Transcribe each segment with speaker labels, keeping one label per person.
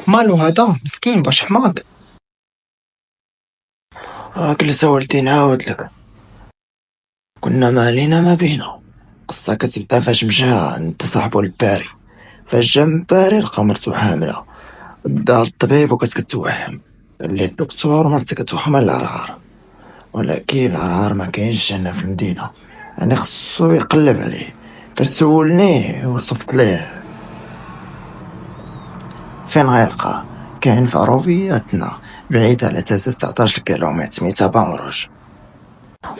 Speaker 1: مالو هذا مسكين باش حماق.
Speaker 2: جلس ولدي نعاود لك. كنا مالينا ما بينا. قصة كتبدا فاش مشى عند صاحبو الباري. فاش جا من باري لقى مرتو حاملة. دا الطبيب وكانت كتوحم. اللي الدكتور مرتي كتوحم العرعر. ولكن العرعر ما كاينش هنا في المدينة. يعني خصو يقلب عليه. فاش سولني وصفت ليه فين غيلقاه. كاين في عروبياتنا بعيد على 13 كيلومتر سميتها بامروج.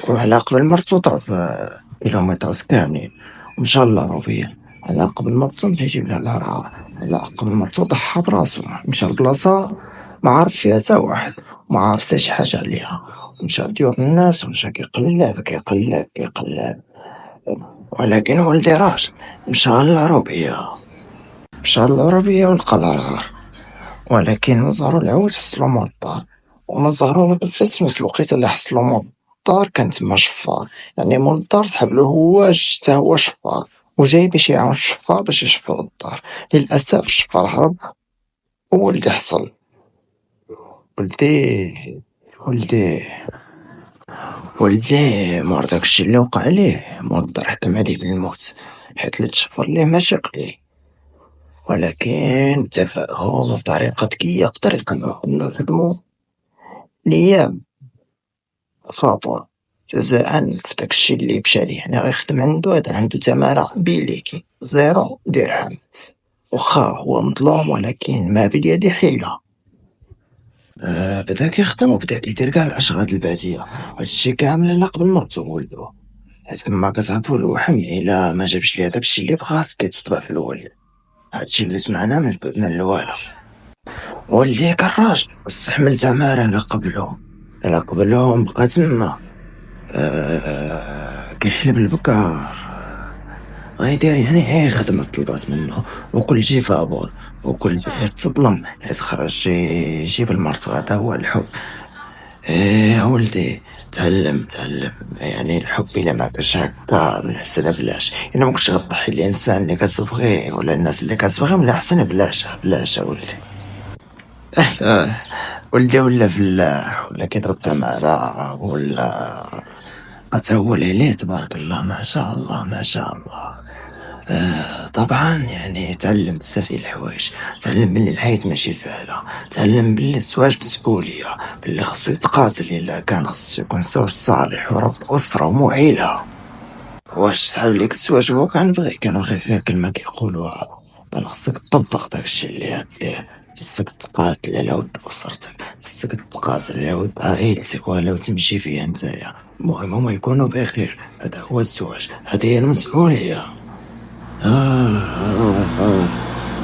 Speaker 2: وعلى قبل مرتو ضرب كيلومتر كاملين ومشى للعروبية. على قبل مرتو مشى يجيب لها العرعر. على قبل مرتو ضحى براسو مشى لبلاصة ما عارف فيها تا واحد وما عارف تا شي حاجة عليها. مشى لديور الناس ومشى كيقلب كيقلب كيقلب. ولكن ولدي راجل مشى للعروبية. مشى للعروبية ولقى العرعر. ولكن نظهرو العود حصلو مول الدار. ونظهرو في نفس الوقيته اللي حصلو مول الدار كان تما شفار. يعني مول الدار سحبلو هو تا هو شفار وجاي باش يعاون الشفار باش يشفر الدار. للأسف الشفار هرب وولدي حصل. ولدي ولدي ولدي مور داكشي اللي وقع ليه مول الدار حكم عليه بالموت حيت اللي تشفر ليه ماشي قليل. ولكن تفاهم بطريقة ذكية قدر نخدمو ليام خاطر جزاء في داكشي اللي مشى ليه. يعني غيخدم عندو هذا عندو تمارة بيليكي زيرو درهم. وخا هو مظلوم ولكن ما باليد حيلة. بدا كيخدم وبدا كيدير كاع الأشغال البادية. هادشي كامل على قبل مرتو وولدو. حيت كما كتعرفو الوحم إلا ما جابش ليه داكشي اللي بغا كيتطبع في الولد. هادشي اللي سمعنا من الوالد. ولدي كان راجل واستحمل تمارة على قبلهم بقى تما كيحلب البكار. غيدير يعني هي خدمة طلبات منه وكل شي فابور وكل شي تظلم حيت خرج يجيب المرت غدا هو الحب. ولدي تعلم يعني الحب إلا ما كانش هكا من الحسن بلاش. إلا مكنتش غتضحي الإنسان اللي كتبغيه ولا الناس اللي كتبغيهم من الحسن بلاش ولدي. ولدي ولا فلاح ولا كيضرب تمارة ولا أتهول عليه تبارك الله ما شاء الله ما شاء الله. طبعا يعني تعلم بزاف ديال الحوايج. تعلم بلي الحياة ماشي سهلة. تعلم بلي الزواج مسؤولية. بلي خصو يتقاتل إلا كان خصو يكون زوج صالح ورب أسرة ومعيلة. واش صحاب ليك الزواج هو كان بغي فيه كلمة كيقولوها بل خصك تطبق داكشي اللي غدير. خصك تقاتل على ود أسرتك. خصك تقاتل على ود عائلتك ولو تمشي فيها نتايا. المهم هما يكونوا بخير. هذا هو الزواج. هذه هي المسؤولية.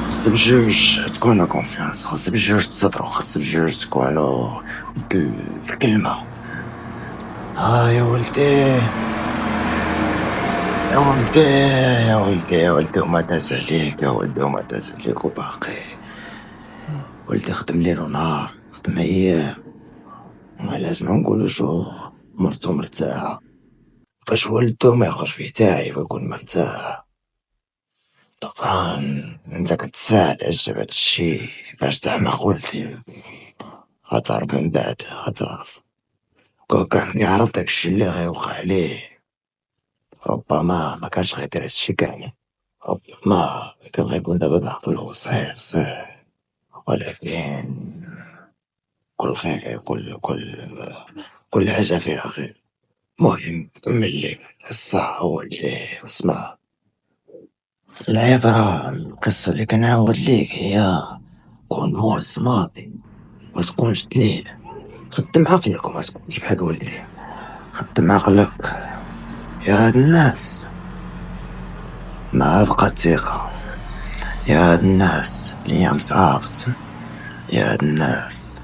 Speaker 2: خص بجوج تكونوا كونفيانس. خص بجوج تصبروا. خص بجوج تكونوا قد الكلمة. يا ولدي يا ولدي يا ولدي يا ولدي وما داز عليك يا ولدي وما داز عليك وباقي. ولدي خدم ليل ونهار خدم أيام ولازم نقولو شوف مرتو مرتاحة. باش ولدو ما يخرج فيه تاعي ويكون مرتاح. طبعا انت كتساعد عجب هادشي باش تعمق ولدي. غتعرف من بعد غتعرف. كون كان يعرف داكشي اللي غيوقع ليه ربما ما كانش غيدير هادشي كامل. ربما كان غيقول دابا بعقلو صحيح. ولكن كل خير كل حاجة فيها خير. المهم نكمل لك القصة ولدي واسمع. العبرة القصة اللي كنعاود ليك هي كون موز ماضي متكونش دليل. خدم عقلك وما تكونش بحال ولدي. خدم عقلك يا هاد الناس ما بقات ثقة. يا هاد الناس الأيام صعبت. يا هاد الناس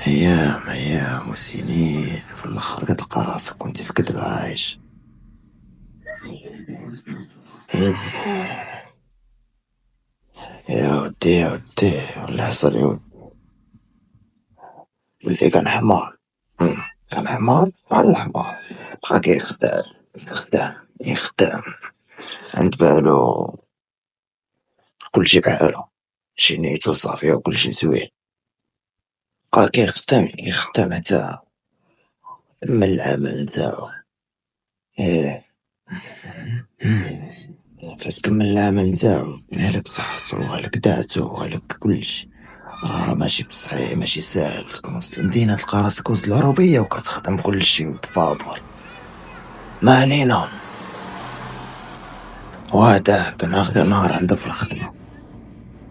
Speaker 2: أيام وسنين في الآخر كتلقى راسك وانت في كدبة عايش. يا ودي واللي حصل يا ودي. ولدي كان حمار. كان حمار بحال الحمار بقا كيخدع خدام عند بالو كلشي بحالو، شي نيتو صافي وكلشي زوين. بقا كيخدم حتى من العمل نتاعو. ايه، فاش كمل العمل نتاعو هلك صحتو وهلك دعتو وهلك كلشي. ماشي بصحيح، ماشي ساهل تكون وسط المدينة تلقى راسك وسط العروبية وكتخدم كلشي متفابر. ما علينا. وهذا كان آخر نهار عنده في الخدمة،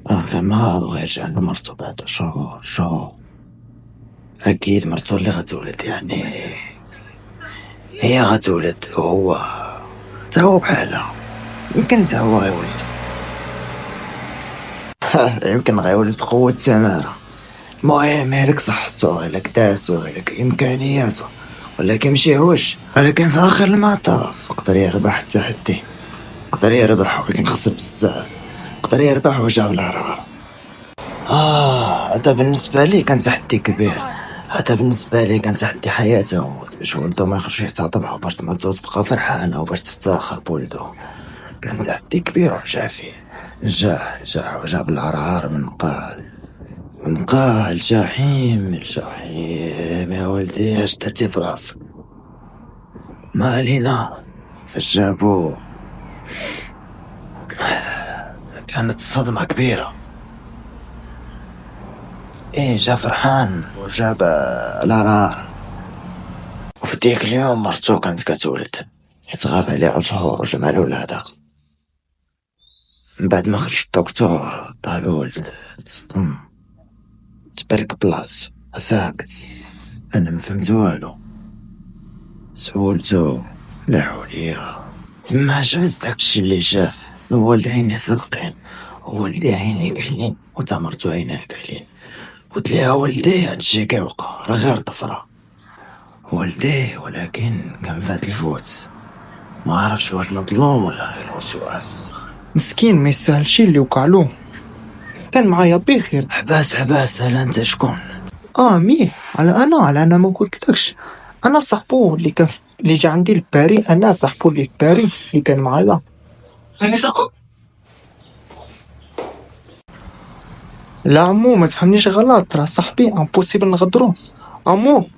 Speaker 2: آخر نهار ويرجع عند مرتو بعد شهور. أكيد مرتو اللي غتولد يعني، هي غتولد وهو تا هو بحالها. يمكن تا هو غيولد. يمكن غيولد بقوة سمارة. المهم هلك صحتو هلك داتو هلك إمكانياتو، ولا كيمشيهوش، ولكن في آخر المطاف قدر يربح التحدي. قدر يربح ولكن خسر بزاف. قدر يربح وجاب العرار. هذا بالنسبة لي كان تحدي كبير. هذا بالنسبة لي كان تحدي حياة وموت، باش ولدو ما يخرجش يتعاطبها وباش مرتو تبقى فرحانة وباش تفتخر بولدو. كان تحدي كبير ومشى فيه. جاع وجاب العرار من قاع الجحيم. الجحيم يا ولدي اش درتي في راسك؟ ما علينا. فاش جابوه كانت صدمة كبيرة. ايه، جا فرحان وجاب العرار. وفي ديك اليوم مرتو كانت كتولد، يتغاب عليه أشهر وجمع الولادة. من بعد ما خرج الدكتور طلع الولد تصدم، تبارك بلاصتو ساكت. أنا مفهمت والو. سولتو لا حوليا تما جاز داكشي اللي جا. الوالد عينيه سلقين، وولدي عينيه كحلين، وتا مرتو عينيه كحلين. قلت ليها ولدي هادشي كيوقع راه غير طفرة ولدي، ولكن كان فات الفوت. ما عرفش واش مظلوم ولا غير وسواس.
Speaker 1: مسكين ما يستاهلش اللي وقعلو، كان معايا بخير.
Speaker 2: حباس هلا انت شكون؟
Speaker 1: ميه، على انا ما قلتلكش. انا صاحبو اللي جا عندي لباري. انا صاحبو اللي في باري اللي كان معايا.
Speaker 2: انا ساقو.
Speaker 1: لا عمو، ما تفهمنيش غلط، راه صاحبي امبوسيبل نغدرو. عمو